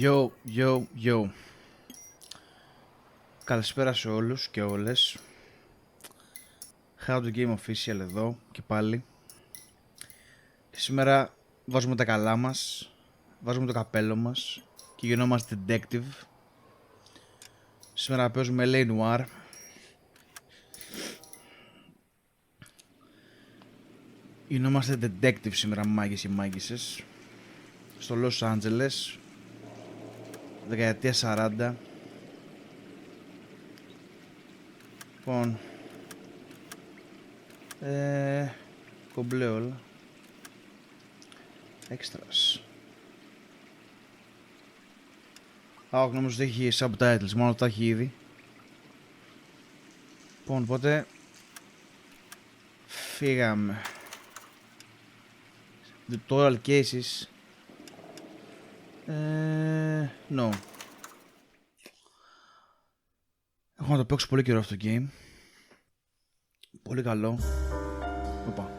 Yo, yo, yo. Καλησπέρα σε όλους και όλες. HowToGame official εδώ και πάλι. Σήμερα βάζουμε τα καλά μας, βάζουμε το καπέλο μας και γινόμαστε detective. Σήμερα παίζουμε L.A Noire. Γινόμαστε detective σήμερα, μάγες και μάγισσες. Στο Los Angeles, δεκαετία 40. Λοιπόν, κομπλέ όλα. Extras. Όχι, νομίζω ότι έχει subtitles, μόνο τα έχει ήδη. Λοιπόν, οπότε φύγαμε. Tutorial cases. No. Έχω να το παίξω πολύ καιρό αυτό το game. Πολύ καλό. Οπα.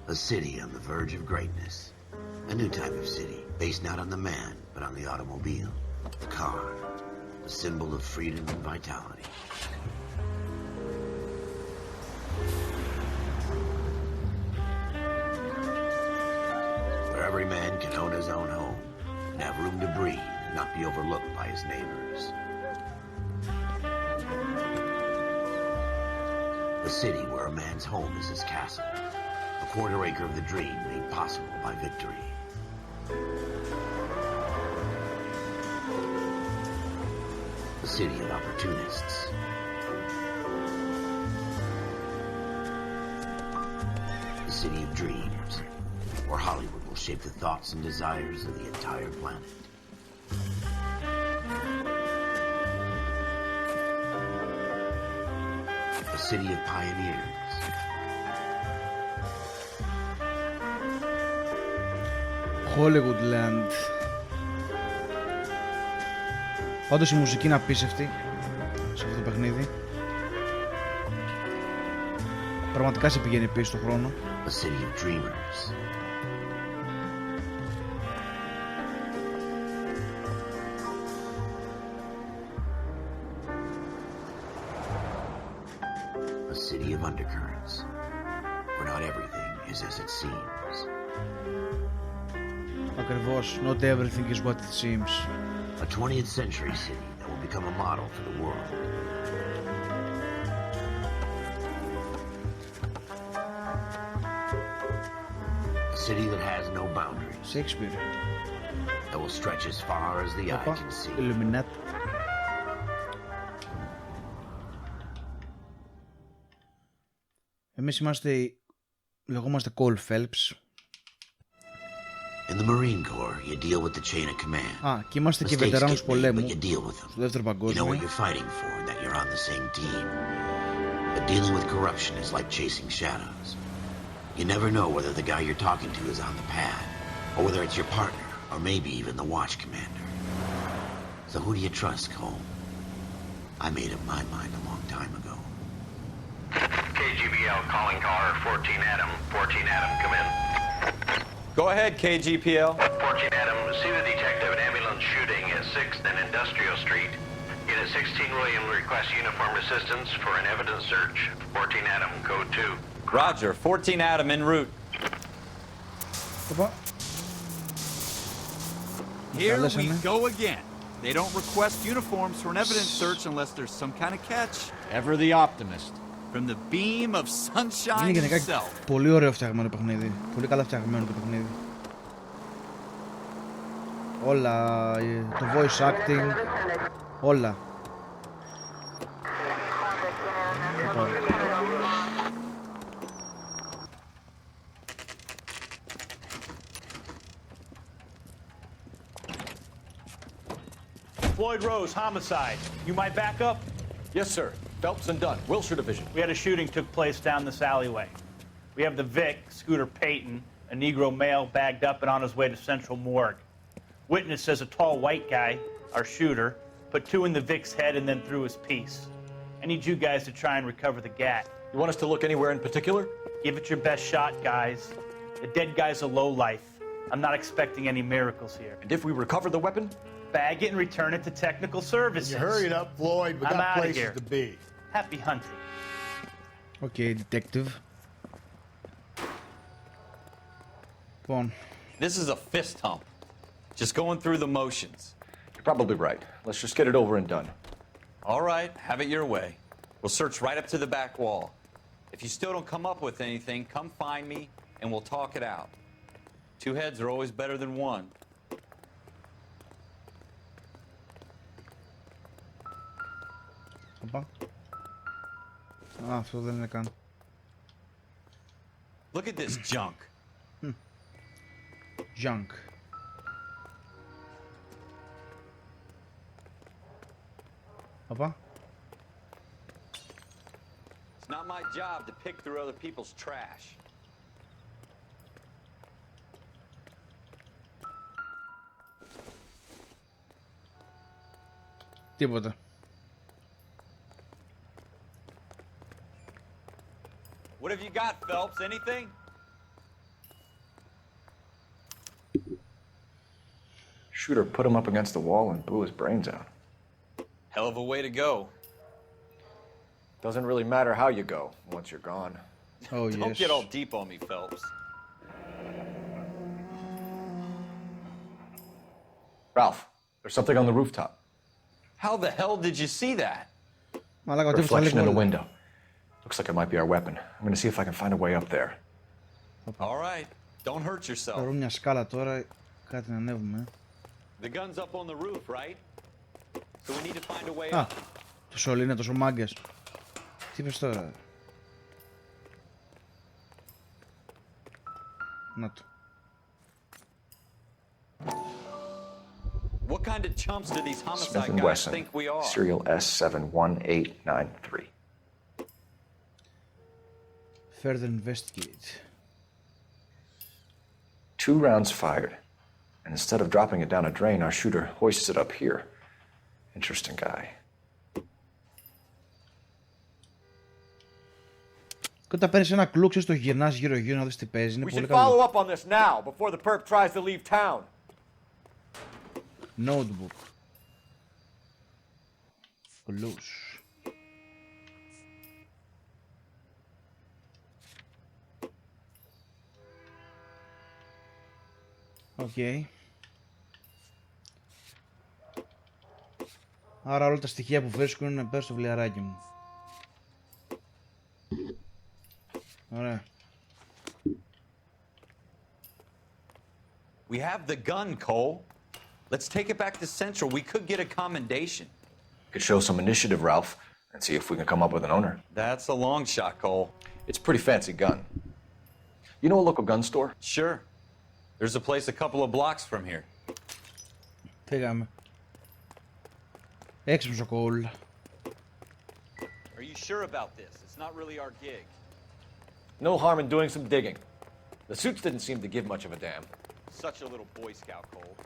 A city on the verge of greatness. A new type of city, based not on the man, but on the automobile. The car. A symbol of freedom and vitality. Where every man can own his own home, and have room to breathe, and not be overlooked by his neighbors. A city where a man's home is his castle. A quarter acre of the dream made possible by victory. A city of opportunists. A city of dreams, where Hollywood will shape the thoughts and desires of the entire planet. A city of pioneers. Hollywood Land. Όντως η μουσική είναι απίστευτη σε αυτό το παιχνίδι. Πραγματικά σε πηγαίνει πίσω στον χρόνο. A city of dreamers. A city of undercurrents, where not everything is as it seems. Ακριβώς, not everything is what it seems. A 20th century city that will become a model for the world. A city that has no boundaries. Shakespeare. That will stretch as far as the eye can see. Illuminati. Εμείς λεγόμαστε Cole Phelps. In the Marine Corps, you deal with the chain of command. Και είμαστε και βετεράνους πολέμου στο δεύτερο You know what παγκόσμιο. you're fighting for, that you're on the same team. But dealing with corruption is like chasing shadows. You never know whether the guy you're talking to is on the pad, or whether it's your partner, or maybe even the watch commander. So who do you trust, Cole? I made up my mind a long time ago. KGBL calling caller 14 Adam. 14 Adam, come in. Go ahead, KGPL. 14 Adam, see the detective, an ambulance shooting at 6th and Industrial Street. Unit 16 William requests uniformed assistance for an evidence search. 14 Adam, code 2. Roger, 14 Adam en route. Οπα. Here we Καλέσαμε. go again. They don't request uniforms for an evidence search unless there's some kind of catch. Ever the optimist. From the beam of Είναι sunshine γενικά himself. πολύ ωραίο φτιαγμένο παιχνίδι. Πολύ καλά φτιαγμένο το παιχνίδι. Όλα, το voice acting, όλα. Floyd Rose, homicide. You might back up? Yes, sir. Phelps and Dunn, Wilshire Division. We had a shooting took place down this alleyway. We have the Vic, Scooter Payton, a Negro male bagged up and on his way to Central Morgue. Witness says a tall white guy, our shooter, put two in the Vic's head and then threw his piece. I need you guys to try and recover the gat. You want us to look anywhere in particular? Give it your best shot, guys. The dead guy's a lowlife. I'm not expecting any miracles here. And if we recover the weapon? Bag it and return it to technical services. You hurry it up, Floyd. We I'm got outta places here. to be. Happy hunting. Okay, detective. Λοιπόν, This is a fist hump. Just going through the motions. You're probably right. Let's just get it over and done. All right, have it your way. We'll search right up to the back wall. If you still don't come up with anything, come find me and we'll talk it out. Two heads are always better than one. Οπα. Α, αυτό δεν είναι καν. Look at this junk. Junk. Οπα. It's not my job to pick through other people's trash. Τίποτα. What have you got, Phelps? Anything? Shooter put him up against the wall and blew his brains out. Hell of a way to go. Doesn't really matter how you go once you're gone. Oh, Don't yes. get all deep on me, Phelps. Ralph, there's something on the rooftop. How the hell did you see that? Μαλάκα, ο τύπος θα Reflection in the λέει window. Looks like it might be our weapon. I'm gonna see if I can find a way up there. All right, don't hurt yourself. Πάρω μια σκάλα τώρα, κάτι να ανέβουμε. The gun's up on the roof, right? So we need to find a way Α, up. τους όλοι είναι τόσο μάγκες. Τι είπες τώρα? Να το. What kind of chumps do these Smith homicide and guys Wesson, think we are? serial S71893. Further investigate. 2 rounds fired. And instead of dropping it down a drain, our shooter hoists it up here. Interesting guy. Και όταν παίρνεις ένα κλου, ξέρεις, το γυρνάς γύρω-γύρω να δεις τι παίζει. Είναι We πολύ should follow καλό. up on this now, before the perp tries to leave town. Notebook. Clues. Οκ. Άρα όλα τα στοιχεία που βρίσκουν είναι πέρα στο βιβλιαράκι μου. Ωραία. We have the gun, Cole. Let's take it back to Central. We could get a commendation. Could show some initiative, Ralph, and see if we can come up with an owner. That's a long shot, Cole. It's a pretty fancy gun. You know a local gun store? Sure. There's a place a couple of blocks from here. Φύγαμε. Έξυπνος ο Cole. Are you sure about this? It's not really our gig. No harm in doing some digging. The suits didn't seem to give much of a damn. Such a little Boy Scout, Cole.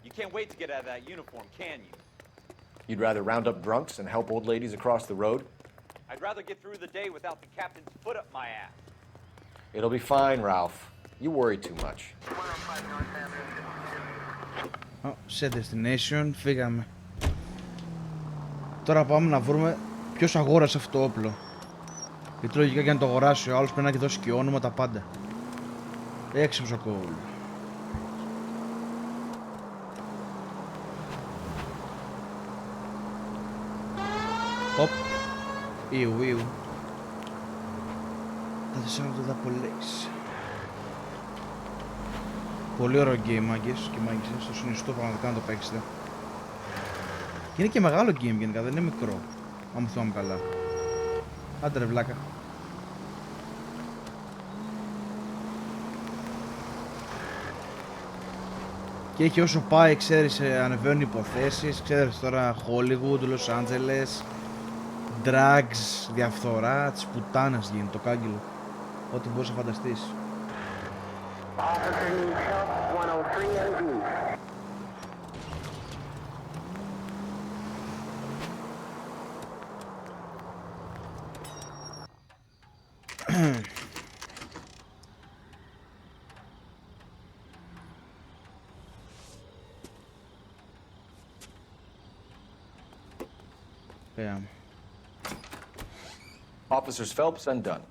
You can't wait to get out of that uniform, can you? You'd rather round up drunks and help old ladies across the road? I'd rather get through the day without the captain's foot up my ass. It'll be fine, Ralph. You worry too much. Set destination, φύγαμε. Τώρα πάμε να βρούμε ποιος αγόρασε αυτό το όπλο. Γιατί λογικά για να το αγοράσει ο άλλος πρέπει να έχει δώσει και όνομα, τα πάντα. Έξυπνος ο Cole. Οπ. Ιου. Τα δεσάω το police. Πολύ ωραίο game, μάγκες και μάγκες. Στο συνιστώ πραγματικά να το παίξετε. Και είναι και μεγάλο game γενικά, δεν είναι μικρό. Αν θυμάμαι καλά. Άντε ρε βλάκα. Και έχει όσο πάει, ξέρεις, ανεβαίνουν υποθέσεις. Ξέρεις τώρα Hollywood, Los Angeles, drugs, διαφθορά, της πουτάνας γίνεται το κάγκελο. Ό,τι μπορείς να φανταστείς. Yeah. Officers Phelps and Dunn.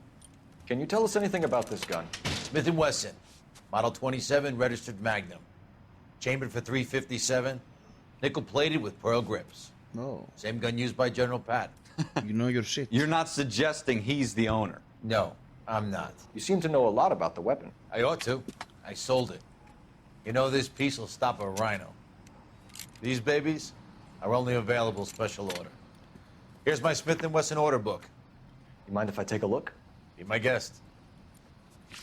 Can you tell us anything about this gun? Smith & Wesson, Model 27, registered Magnum. Chambered for .357, nickel-plated with pearl grips. Oh, Same gun used by General Patton. you know your shit. You're not suggesting he's the owner. No, I'm not. You seem to know a lot about the weapon. I ought to. I sold it. You know, this piece will stop a rhino. These babies are only available special order. Here's my Smith & Wesson order book. You mind if I take a look? Be my guest.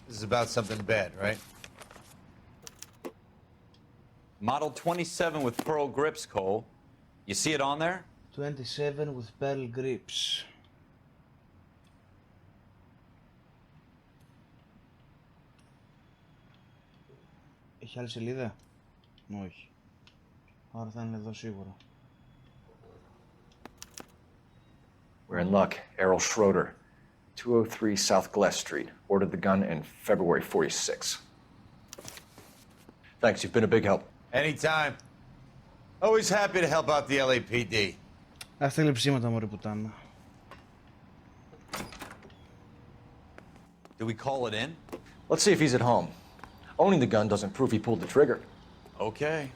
This is about something bad, right? Model 27 with pearl grips, Cole. You see it on there? 27 with pearl grips. Έχει άλλη σελίδα? Όχι. Άρα θα είναι εδώ σίγουρα. We're in luck. Errol Schroeder, 203 South Glass Street. Ordered the gun in February 46. Thanks, you've been a big help. Anytime. Always happy to help out the LAPD. Αυτά είναι ψήματα, μωρή πουτάνα. Do we call it in? Let's see if he's at home. Owning the gun doesn't prove he pulled the trigger. Okay.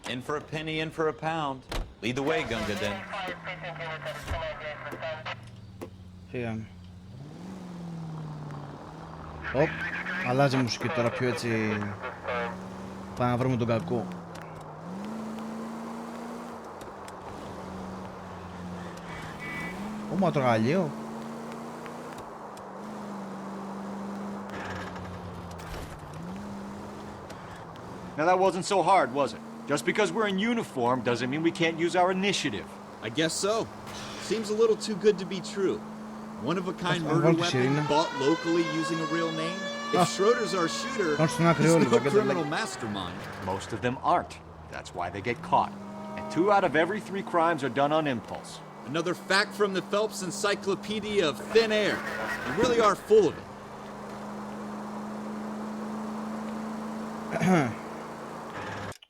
In for a penny, in for a pound. Lead the way, Gunga Den. Φύγαμε. Οπ, αλλάζει η μουσική τώρα πιο έτσι. Πάμε να βρούμε τον κακό. Ω, μα το γαλλίο. Now that wasn't so hard, was it? Just because we're in uniform doesn't mean we can't use our initiative. I guess so. Seems a little too good to be true. One-of-a-kind murder weapon bought locally using a real name? If Schroeder's our shooter, he's no criminal mastermind. Most of them aren't. That's why they get caught. And 2 out of every 3 crimes are done on impulse. Another fact from the Phelps Encyclopedia of Thin Air. You really are full of it.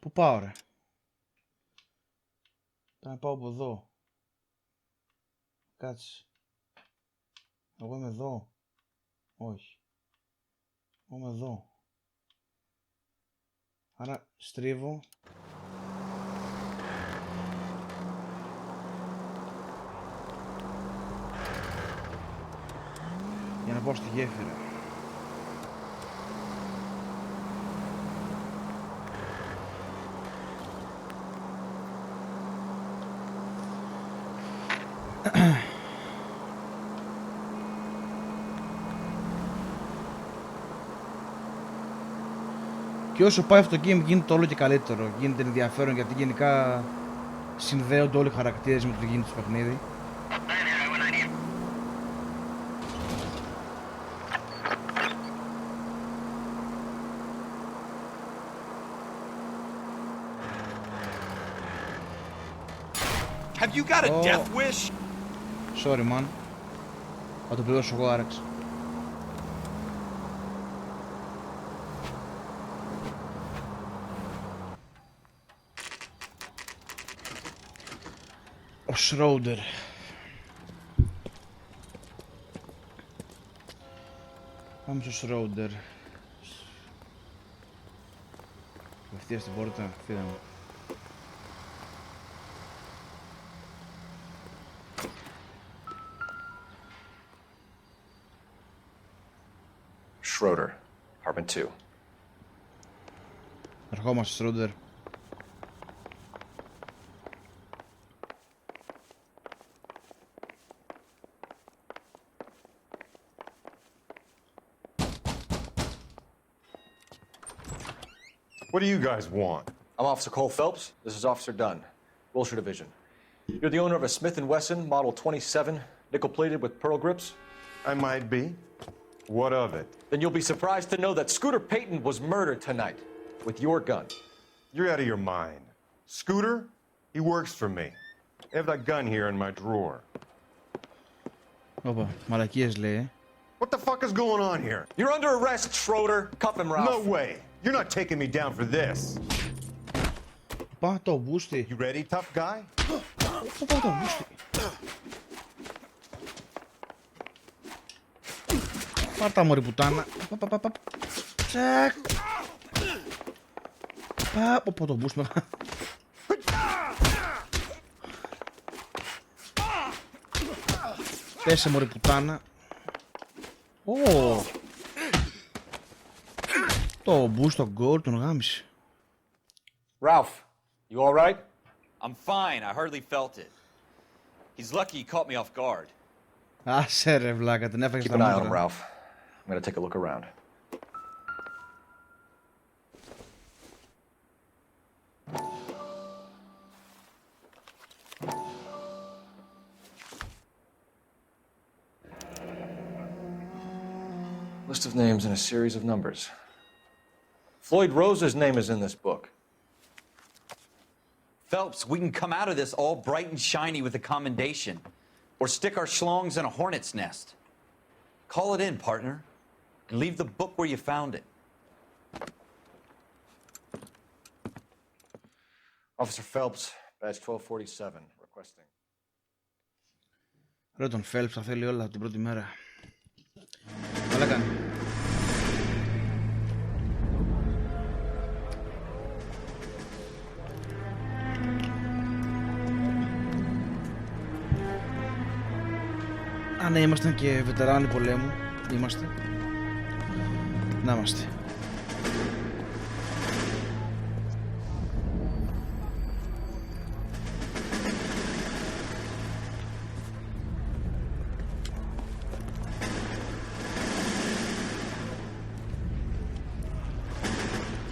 Πού πάω ρε? Πρέπει να πάω από εδώ. Κάτσε. Εγώ είμαι εδώ. Όχι. Εγώ είμαι εδώ. Άρα στρίβω. Για να πάω στη γέφυρα. Και όσο πάει αυτό το game γίνεται όλο και καλύτερο, γίνεται ενδιαφέρον γιατί γενικά συνδέονται όλοι οι χαρακτήρες με το τι γίνεται στο παιχνίδι. Have you got a death wish? Sorry man. Θα το πληρώσω εγώ άραξε. Ο Schroeder. Πάμε στο Schroeder. Απευθείας στην πόρτα, φύγαμε. Schroeder, apartment 2. Ερχόμαστε, Schroeder. What do you guys want? I'm Officer Cole Phelps. This is Officer Dunn, Wilshire Division. You're the owner of a Smith & Wesson Model 27, nickel-plated with pearl grips? I might be. What of it? Then you'll be surprised to know that Scooter Payton was murdered tonight with your gun. You're out of your mind. Scooter? He works for me. I have that gun here in my drawer. Όπα, μαλακίες λέει. What the fuck is going on here? You're under arrest, Schroeder. Cuff him, Ralph. No way. You're not taking me down for this. Πά το μπούστι. You ready, tough guy? Πού πάει το μπούστι. Πάρτα μωρή πουτάνα. Τσακ. Πω το boost με. Πέσε μωρή πουτάνα. Το boost, το goal, τον γάμισε. Ralph, you all right? I'm fine. I hardly felt it. He's lucky he caught me off guard. Άσε ρε βλάκα, την έφαγε Keep στα an eye on him, μούτρα. Ralph. I'm gonna take a look around. List of names and a series of numbers. Floyd Rose's name is in this book. Phelps, we can come out of this all bright and shiny with a commendation. Or stick our schlongs in a hornet's nest. Call it in, partner. And leave the book where you found it. Officer Phelps, badge 1247, requesting. Ρε τον Phelps θα θέλει όλα την πρώτη μέρα. Καλά κάνει. Αν ναι, ήμασταν και βετεράνοι πολέμου. Είμαστε. Να είμαστε.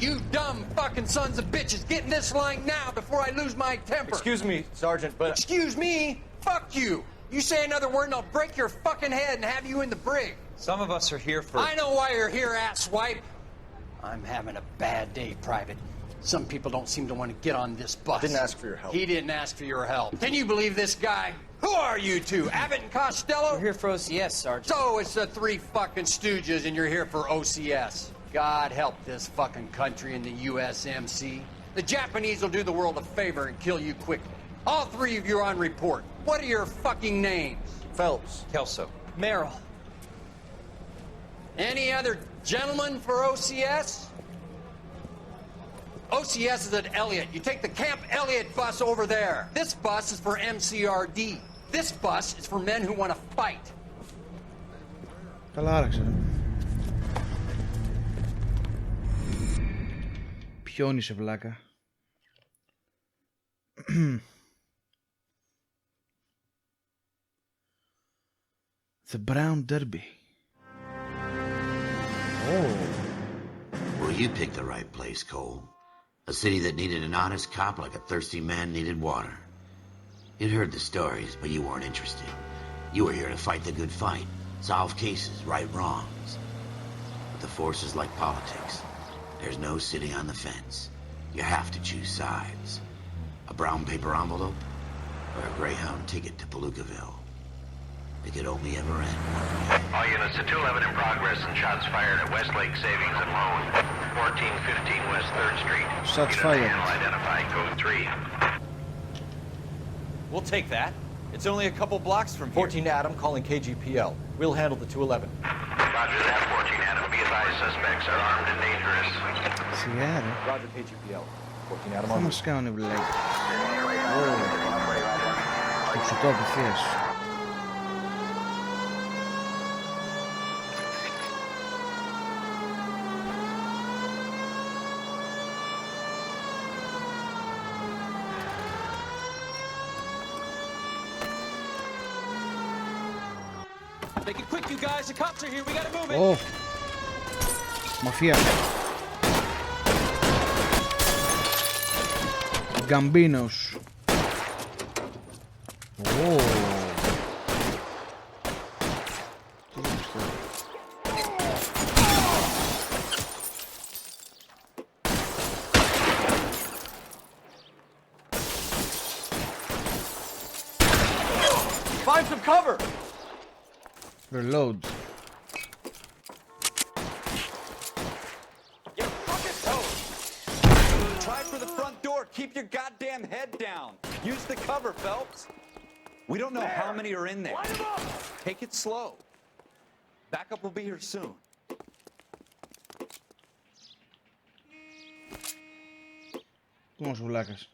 You dumb fucking sons of bitches, get in this line now before I lose my temper. Excuse me, Sergeant, but... Excuse me? Fuck you. You say another word and I'll break your fucking head and have you in the brig. Some of us are here for... I know why you're here, asswipe. I'm having a bad day, Private. Some people don't seem to want to get on this bus. Didn't ask for your help. He didn't ask for your help. Can you believe this guy? Who are you two? Abbott and Costello? We're here for OCS, Sergeant. So it's the three fucking stooges and you're here for OCS. God help this fucking country and the USMC. The Japanese will do the world a favor and kill you quickly. All three of you are on report. What are your fucking names? Phelps. Kelso. Merrill. Any other gentlemen for OCS? OCS is at Elliott. You take the Camp Elliott bus over there. This bus is for MCRD. This bus is for men who want to fight. Καλά άραξε. Ποιον είσαι βλάκα. The Brown Derby. Oh. Well, you picked the right place, Cole. A city that needed an honest cop like a thirsty man needed water. You'd heard the stories, but you weren't interested. You were here to fight the good fight, solve cases, right wrongs. But the force is like politics. There's no sitting on the fence. You have to choose sides. A brown paper envelope or a Greyhound ticket to Palookaville. It could only ever end one way. All units to 211 in progress and shots fired at Westlake Savings and Loan, 1415 West 3rd Street. Shots Unit fired. panel identified code 3. We'll take that. It's only a couple blocks from here. 14 Adam calling KGPL. We'll handle the 211. Roger that, 14 Adam. Be advised, suspects are armed and dangerous. Σιγά ρε. Roger KGPL. 14 Adam Θα on μας κάνουν οι βλάκες. Το ψωτό απευθείας. Make it quick, you guys. The cops are here. We gotta move it. Oh. Μαφία. Γκαμπίνος. Oh. Find some cover! Reload. You're fucking toast. Try for the front door. Keep your goddamn head down. Use the cover, Phelps. We don't know how many are in there. Take it slow. Backup will be here soon. Πού μας βουλάκας.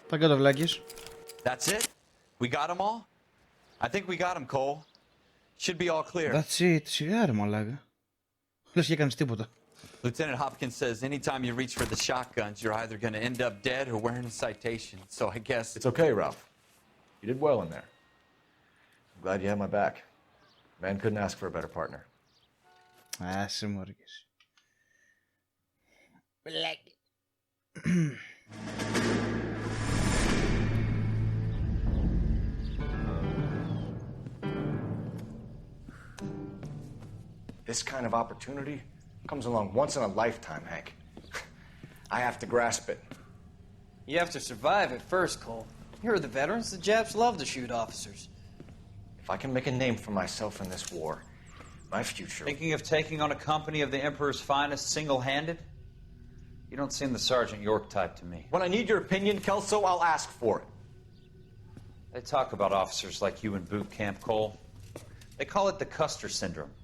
Τα κάτω βλάκες. That's it? We got them all? I think we got them, Cole. Should be all clear. That's it. Σιγά ρε μαλάκα. Λες και έκανες τίποτα. Lieutenant Hopkins says anytime you reach for the shotguns, you're either going to end up dead or wearing a citation. So I guess... It's okay, Ralph. You did well in there. I'm glad you had my back. Man couldn't ask for a better partner. Άσε μωρέ και εσύ. Βλάκη. This kind of opportunity comes along once in a lifetime, Hank. I have to grasp it. You have to survive it first, Cole. Here are the veterans. The Japs love to shoot officers. If I can make a name for myself in this war, my future... Thinking of taking on a company of the Emperor's finest single-handed? You don't seem the Sergeant York type to me. When I need your opinion, Kelso, I'll ask for it. They talk about officers like you in boot camp, Cole. They call it the Custer syndrome.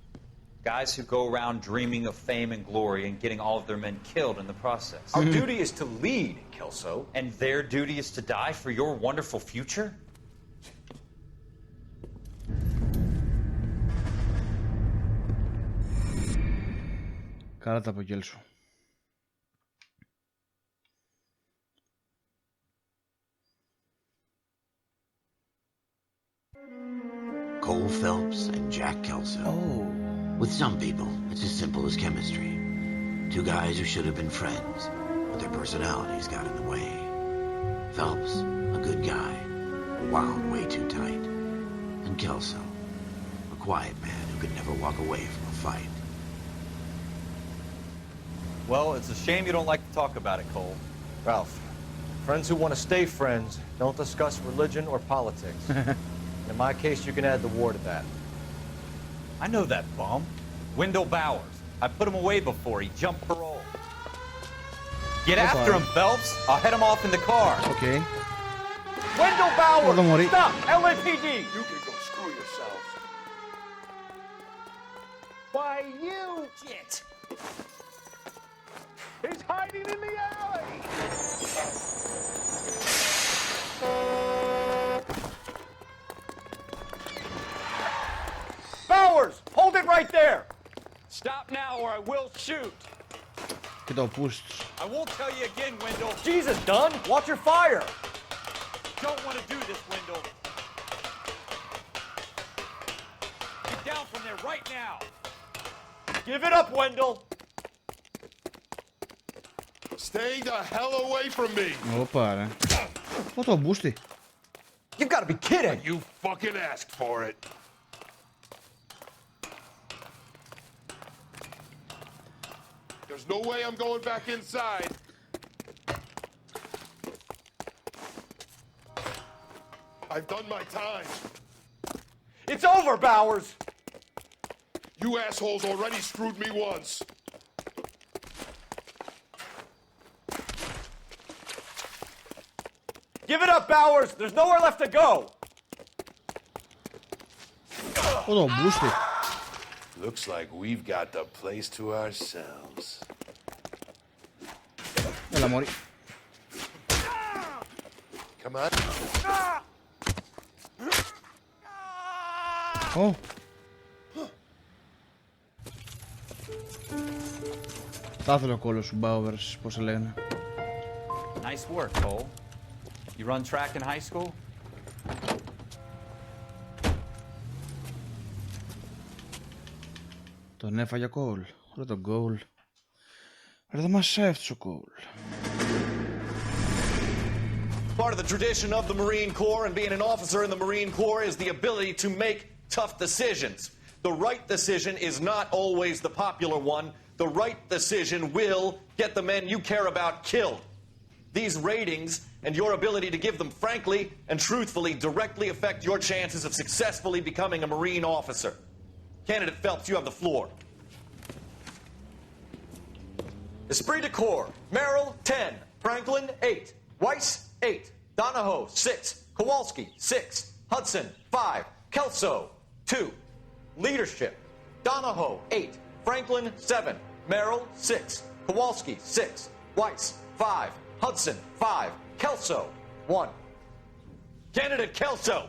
Guys who go around dreaming of fame and glory and getting all of their men killed in the process. Our duty is to lead, Kelso. And their duty is to die for your wonderful future? Καλά τα απογγέλσω. Cole Phelps and Jack Kelso. Oh. With some people, it's as simple as chemistry. Two guys who should have been friends, but their personalities got in the way. Phelps, a good guy, wound way too tight. And Kelso, a quiet man who could never walk away from a fight. Well, it's a shame you don't like to talk about it, Cole. Ralph, friends who want to stay friends don't discuss religion or politics. In my case, you can add the war to that. I know that bum. Wendell Bowers. I put him away before. He jumped parole. Get after him, Phelps. I'll head him off in the car. Okay. Wendell Bowers! Stop! LAPD! You can go screw yourselves. Why, you git! He's hiding in the alley! Bowers! Hold it right there! Stop now or I will shoot! Και το πούστος. I won't tell you again, Wendell. Jesus, Dunn! Watch your fire! Don't want to do this, Wendell. Get down from there right now. Give it up, Wendell! Stay the hell away from me! Ωπα ρε. Πω το μπούστι. You gotta be kidding! You fucking asked for it! There's no way I'm going back inside. I've done my time. It's over, Bowers! You assholes already screwed me once. Give it up, Bowers! There's nowhere left to go! Πω το μπούστι. Looks like we've got the place to ourselves. Έλα μωρί. Come on. Ω. Θα ήθελα ο κόλλος σου, Bowers, πώς σε λένε. Nice work, Cole. You run track in high school? Τον έφαγε Cole. Ρε τον Cole. Ρε δεν μας έφτιαξε ο Cole. Part of the tradition of the Marine Corps and being an officer in the Marine Corps is the ability to make tough decisions. The right decision is not always the popular one. The right decision will get the men you care about killed. These ratings and your ability to give them frankly and truthfully directly affect your chances of successfully becoming a Marine officer. Candidate Phelps, you have the floor. Esprit de Corps, Merrill, 10. Franklin, 8. Weiss, 8. Donahoe, 6. Kowalski, 6. Hudson, 5. Kelso, 2. Leadership, Donahoe, 8. Franklin, 7. Merrill, 6. Kowalski, 6. Weiss, 5. Hudson, 5. Kelso, 1. Candidate Kelso!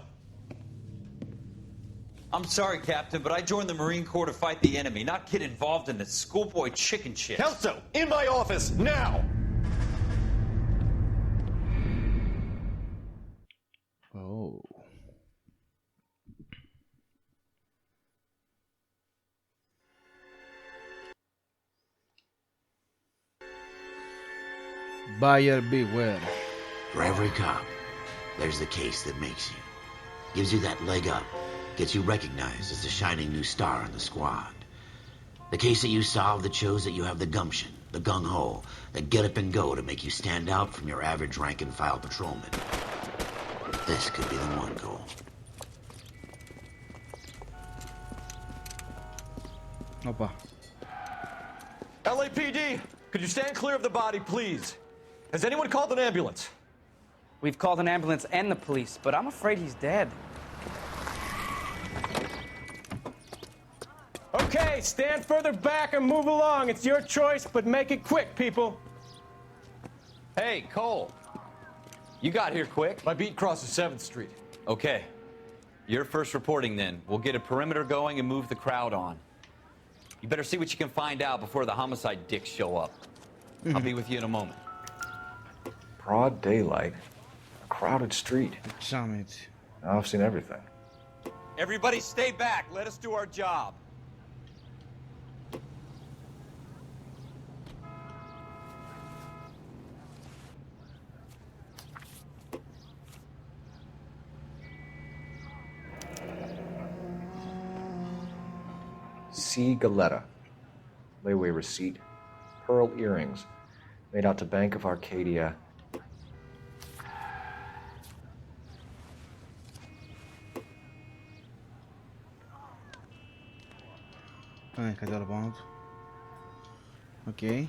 I'm sorry, Captain, but I joined the Marine Corps to fight the enemy, not get involved in this schoolboy chicken shit. Kelso, in my office, now! Oh. Buyer beware. For every cop, there's the case that makes you. Gives you that leg up. Gets you recognized as the shining new star in the squad. The case that you solve that shows that you have the gumption, the gung-ho, the get up and go to make you stand out from your average rank-and-file patrolman. This could be the one, Cole. Opa. LAPD, could you stand clear of the body, please? Has anyone called an ambulance? We've called an ambulance and the police, but I'm afraid he's dead. Okay, stand further back and move along. It's your choice, but make it quick, people. Hey, Cole. You got here quick. My beat crosses 7th Street. Okay. You're first reporting then. We'll get a perimeter going and move the crowd on. You better see what you can find out before the homicide dicks show up. I'll be with you in a moment. Broad daylight. A crowded street. Summit. Now I've seen everything. Everybody stay back. Let us do our job. C. Galetta. Layaway receipt. Pearl earrings. Made out to Bank of Arcadia. Κάτι άλλο πάνω του. Okay.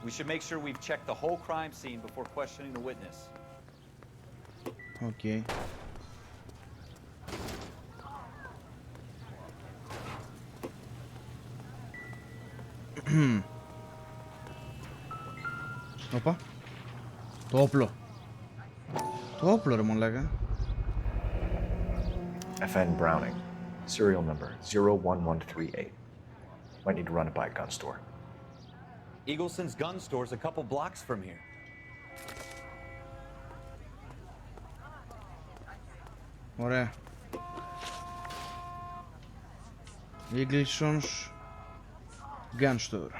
We should make sure we've checked the whole crime scene before questioning the witness. Okay. Όπα. Το όπλο. Το όπλο ρε μολάκα. FN Browning. Serial number 01138. Might need to run it by a gun store. Eagleson's gun store's a couple blocks from here. Ωραία. Eagleson's gun store.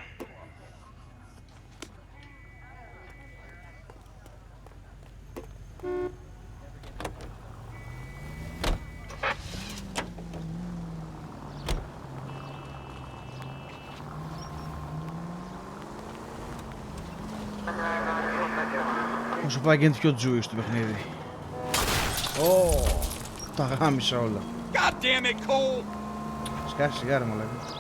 Όσο πάει γίνεται πιο τζούι στο παιχνίδι. Τα γάμισα όλα. God damn it, Cole! Σκάσε σιγάρα μαλάκα.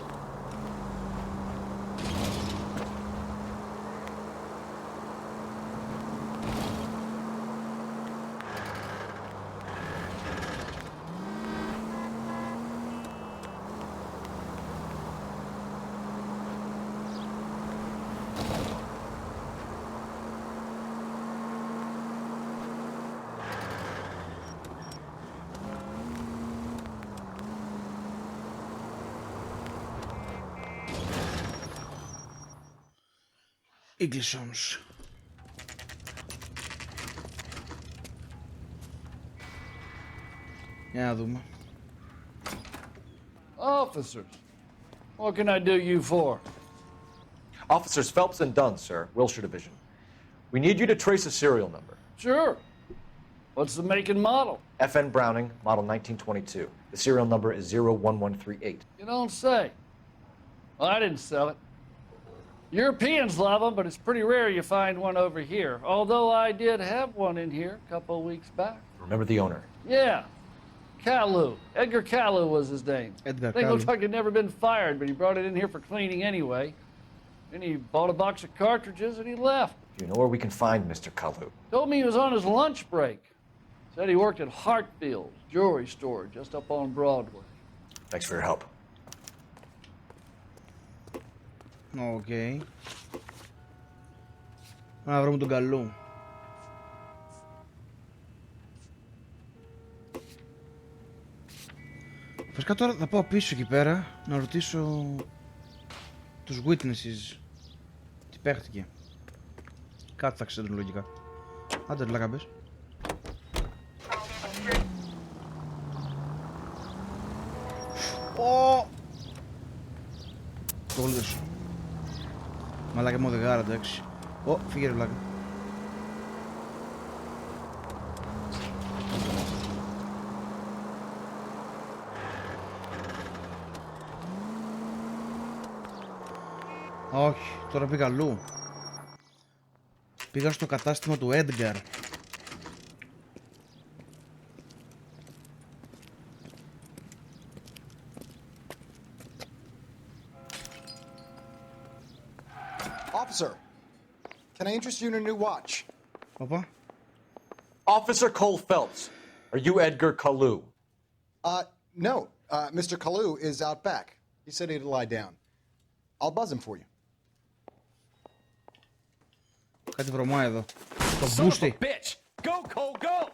Eagleson's. Για να δούμε. Officers, what can I do you for? Officers Phelps and Dunn, sir. Wilshire Division. We need you to trace a serial number. Sure. What's the make and model? FN Browning, model 1922. The serial number is 01138. You don't say. Well, I didn't sell it. Europeans love them, but it's pretty rare you find one over here. Although I did have one in here a couple of weeks back. Remember the owner? Yeah. Kalu. Edgar Kalu was his name. Edgar Thing looked Kalu. like he'd never been fired, but he brought it in here for cleaning anyway. Then he bought a box of cartridges and he left. Do you know where we can find Mr. Kalu? Told me he was on his lunch break. Said he worked at Hartfield's jewelry store just up on Broadway. Thanks for your help. Οκ. Να βρούμε τον Καλού. Φυσικά τώρα θα πάω πίσω εκεί πέρα να ρωτήσω τους witnesses τι παίχτηκε. Κάτι θα ξέρουν λογικά. Άντε ρε λάκαμπες. Το γλύσω. Μαλάκα μου οδηγάρα εντάξει. Φύγε ρε βλάκα. Όχι, τώρα πήγα αλλού. Πήγα στο κατάστημα του Edgar. Officer, can I interest you in a new watch? Papa? Officer Cole Phelps, are you Edgar Kalu? No. Mr. Kalu is out back. He said he'd lie down. I'll buzz him for you. Κάτι βρωμάει εδώ. Το Son of a μπούστι. bitch! Go, Cole, go!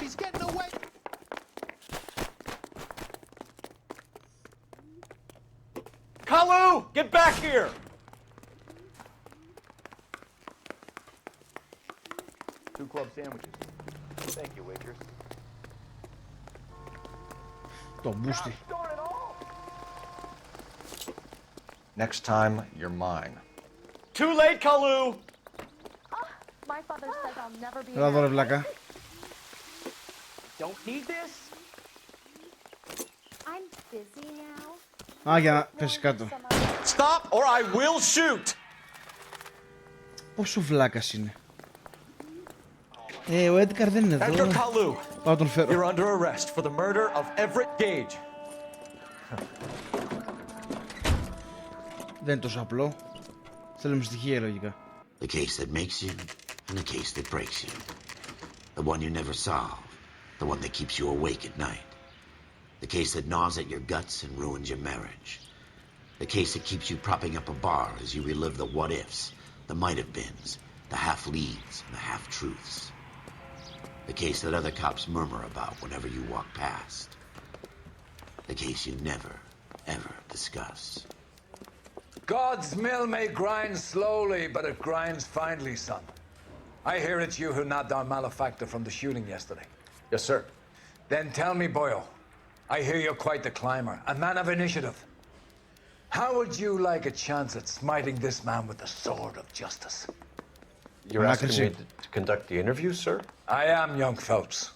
He's getting away! Kalu, get back here! Two club sandwiches. Thank you, waitress. Το μπούστι. Next time, you're mine. Too late, Kalu! My father says I'll never be Έλα εδώ ρε βλάκα. Don't need this? I'm busy now. Α, για να πέσει κάτω. Stop or I will shoot! Πόσο βλάκας είναι. Ο Edgar δεν είναι εδώ. Edgar Kalu, Πάω τον φέρω. you're under arrest for the murder of Everett Gage. Δεν είναι τόσο απλό. Θέλουμε στοιχεία λογικά. The case that makes you and the case that breaks you. The one you never solve. The one that keeps you awake at night. The case that gnaws at your guts and ruins your marriage. The case that keeps you propping up a bar as you relive the what-ifs, the might-have-beens, the half-leads, and the half-truths. The case that other cops murmur about whenever you walk past. The case you never, ever discuss. God's mill may grind slowly, but it grinds finely, son. I hear it's you who nabbed our malefactor from the shooting yesterday. Yes, sir. Then tell me, Boyle, I hear you're quite the climber, a man of initiative. How would you like a chance at smiting this man with the sword of justice? You're asking me to conduct the interview, sir? I am, young Phelps.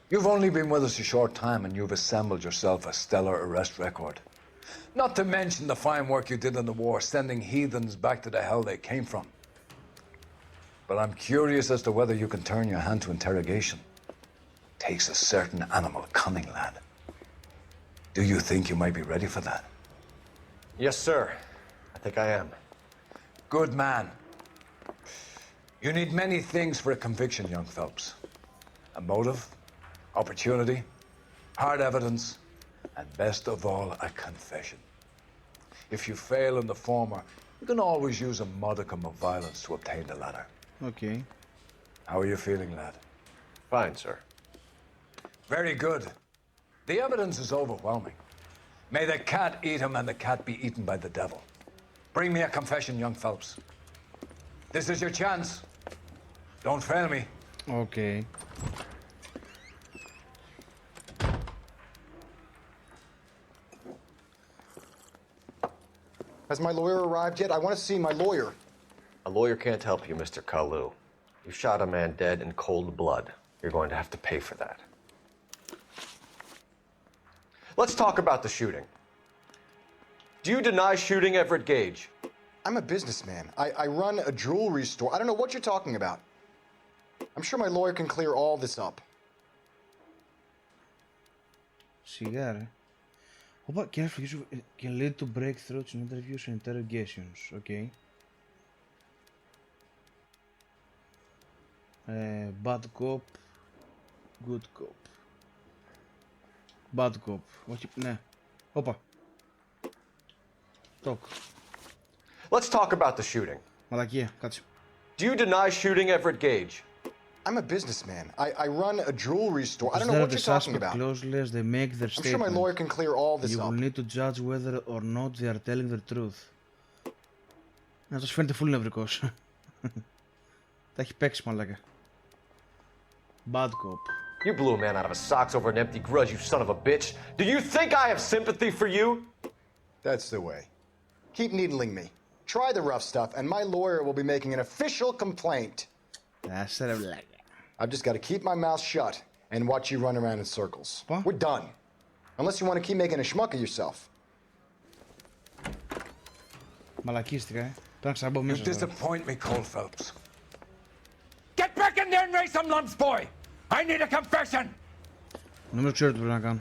You've only been with us a short time and you've assembled yourself a stellar arrest record. Not to mention the fine work you did in the war, sending heathens back to the hell they came from. But I'm curious as to whether you can turn your hand to interrogation. Takes a certain animal cunning, lad. Do you think you might be ready for that? Yes, sir. I think I am. Good man. You need many things for a conviction, young Phelps. A motive, opportunity, hard evidence, and best of all, a confession. If you fail in the former, you can always use a modicum of violence to obtain the latter. Okay. How are you feeling, lad? Fine, sir. Very good. The evidence is overwhelming. May the cat eat him and the cat be eaten by the devil. Bring me a confession, young Phelps. This is your chance. Don't fail me. Okay. Has my lawyer arrived yet? I want to see my lawyer. A lawyer can't help you, Mr. Kalu. You shot a man dead in cold blood. You're going to have to pay for that. Let's talk about the shooting. Do you deny shooting Everett Gage? I'm a businessman. I run a jewelry store. I don't know what you're talking about. I'm sure my lawyer can clear all this up. Σιγά, Opa, careful, you can lead to breakthroughs in interviews and interrogations. Okay. Bad cop, good cop. Bad cop. Όχι, ναι. Όπα. Talk. Let's talk about the shooting. Μαλακία, κάτσε. Do you deny shooting Everett Gage? I'm a businessman. I run a jewelry store. I don't know what you're talking about. Closely as they make their I'm statement. sure my lawyer can clear all this You up. will need to judge whether or not they are telling the truth. Να τους φαίνεται φουλ νευρικός. Τα έχει παίξει μαλάκα. Bad cop. You blew a man out of his socks over an empty grudge, you son of a bitch. Do you think I have sympathy for you? That's the way. Keep needling me. Try the rough stuff, and my lawyer will be making an official complaint. That's it. I've just got to keep my mouth shut and watch you run around in circles. What? We're done. Unless you want to keep making a schmuck of yourself. Μαλακίστηκα, You disappoint me, Cole Phelps. Get back in there and raise some lumps, boy! I need a confession! Νομίζω ξέρω τι πρέπει να κάνω.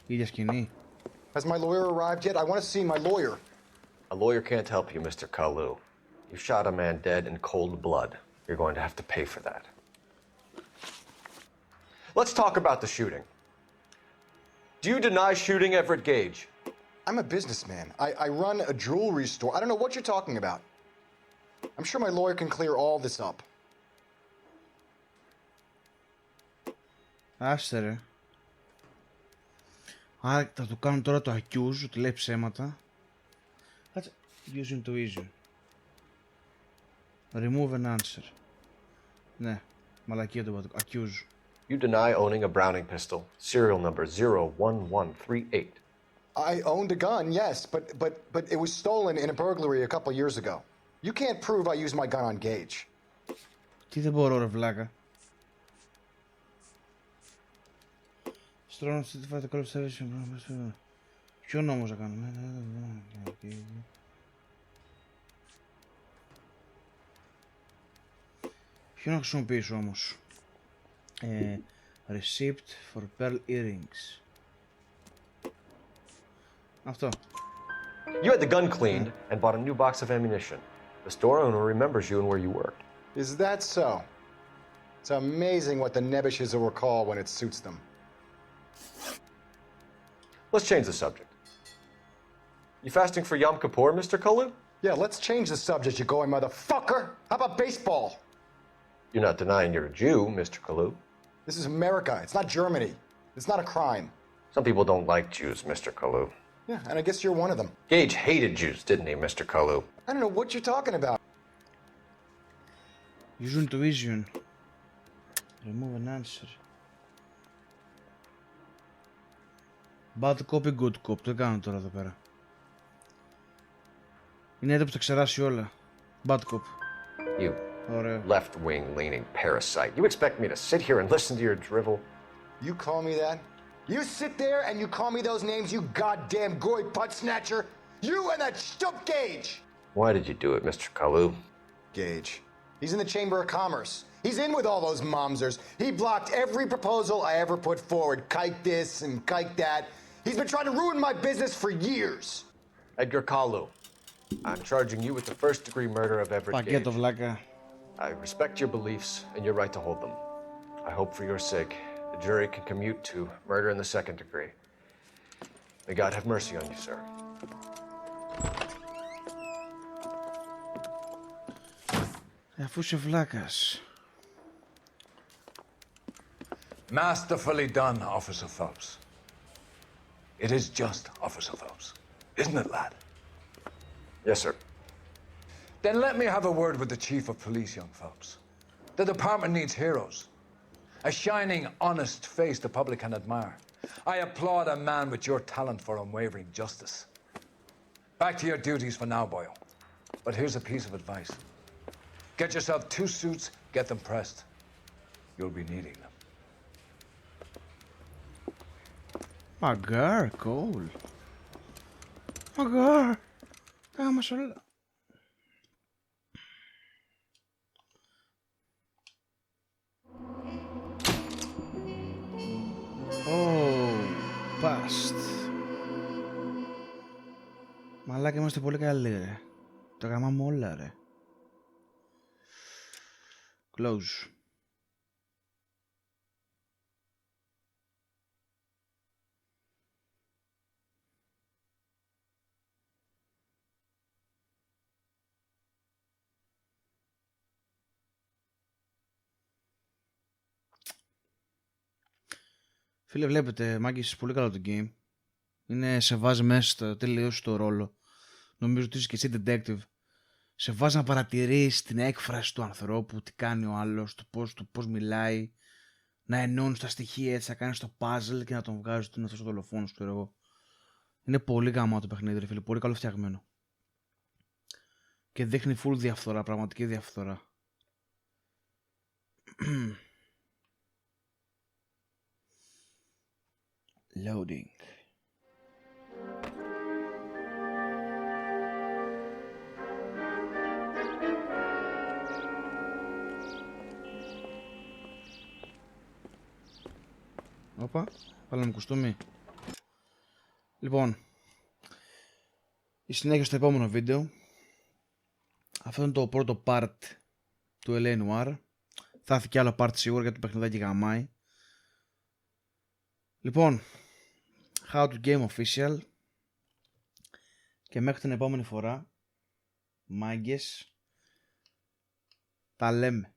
Ίδια σκηνή. Has my lawyer arrived yet? I want to see my lawyer. A lawyer can't help you, Mr. Kalu. You shot a man dead in cold blood. You're going to have to pay for that. Let's talk about the shooting. Do you deny shooting Everett Gage? I'm a businessman. I run a jewelry store. I don't know what you're talking about. I'm sure my lawyer can clear all this up. Άσε ρε. Άρα θα του κάνουν τώρα το accuse, ότι λέει ψέματα. Κάτσε. Use intuition. Remove an answer. Ναι. Μαλακία το είπα. Accuse. You deny owning a Browning pistol, serial number 01138. I owned a gun, yes, but it was stolen in a burglary a couple years ago. You can't prove I used my gun on Gage. Τι δεν μπορώ ρε βλάκα. Στρώνω στη φάτε Call of Service. Ποιο νόμος θα κάνουμε. Ποιο να χρησιμοποιήσω όμως. Receipt for pearl earrings. Αυτό. You had the gun cleaned and bought a new box of ammunition. The store owner remembers you and where you worked. Is that so? It's amazing what the nebbishes will recall when it suits them. Let's change the subject. You fasting for Yom Kippur, Mr. Kalu? Yeah, let's change the subject, you going motherfucker. How about baseball? You're not denying you're a Jew, Mr. Kalu. This is America. It's not Germany. It's not a crime. Some people don't like Jews, Mr. Kalu. Yeah, and I guess you're one of them. Gage hated Jews, didn't he, Mr. Kalu? I don't know what you're talking about. Use intuition. Remove an answer. Bad copy, good cop. Το κάνω τώρα εδώ πέρα. Είναι έτοιμο που τα ξεράσει όλα. Bad cop. You left-wing leaning parasite. You expect me to sit here and listen to your drivel? You call me that? You sit there and you call me those names, you goddamn goy butt snatcher? You and that stup Gage! Why did you do it, Mr. Kalu? Gage. He's in the Chamber of Commerce. He's in with all those momsers. He blocked every proposal I ever put forward. Kike this and kike that. He's been trying to ruin my business for years. Edgar Kalu, I'm charging you with the first-degree murder of Everett Gage. Βλάκα. I respect your beliefs and your right to hold them. I hope for your sake the jury can commute to murder in the second degree. May God have mercy on you, sir. Αφού είσαι βλάκας. Masterfully done, Officer Phelps. It is just Officer Phelps. Isn't it, lad? Yes, sir. Then let me have a word with the Chief of Police, young Phelps. The department needs heroes. A shining, honest face the public can admire. I applaud a man with your talent for unwavering justice. Back to your duties for now, boyo. But here's a piece of advice. Get yourself 2 suits, get them pressed. You'll be needing them. Μαγκάρ, Cole. Μαγκάρ. Κάμας όλα. Μαλάκα, είμαστε πολύ καλοί, ρε. Τα γαμάμε όλα, ρε. Close. Φίλε, βλέπετε, μάγκες, πολύ καλό το game. Σε βάζει μέσα στο τελείως το ρόλο. Νομίζω ότι είσαι και εσύ detective. Σε βάζει να παρατηρείς την έκφραση του ανθρώπου, τι κάνει ο άλλος, το πώς μιλάει, να ενώνεις τα στοιχεία έτσι, να κάνεις το puzzle και να τον βγάζεις ότι είναι αυτός ο δολοφόνος, ξέρω εγώ. Είναι πολύ γαμάτο το παιχνίδι, ρε φίλε, πολύ καλό φτιαγμένο. Και δείχνει full διαφθορά, πραγματική διαφθορά. Loading. Όπα, βάλαμε κουστούμι. Λοιπόν, η συνέχεια στο επόμενο βίντεο. Αυτό είναι το πρώτο part του L.A Noire. Θα έρθει και άλλο part σίγουρα γιατί το παιχνιδάκι γαμάει. Λοιπόν, HowToGame official. Και μέχρι την επόμενη φορά, μάγκες, τα λέμε.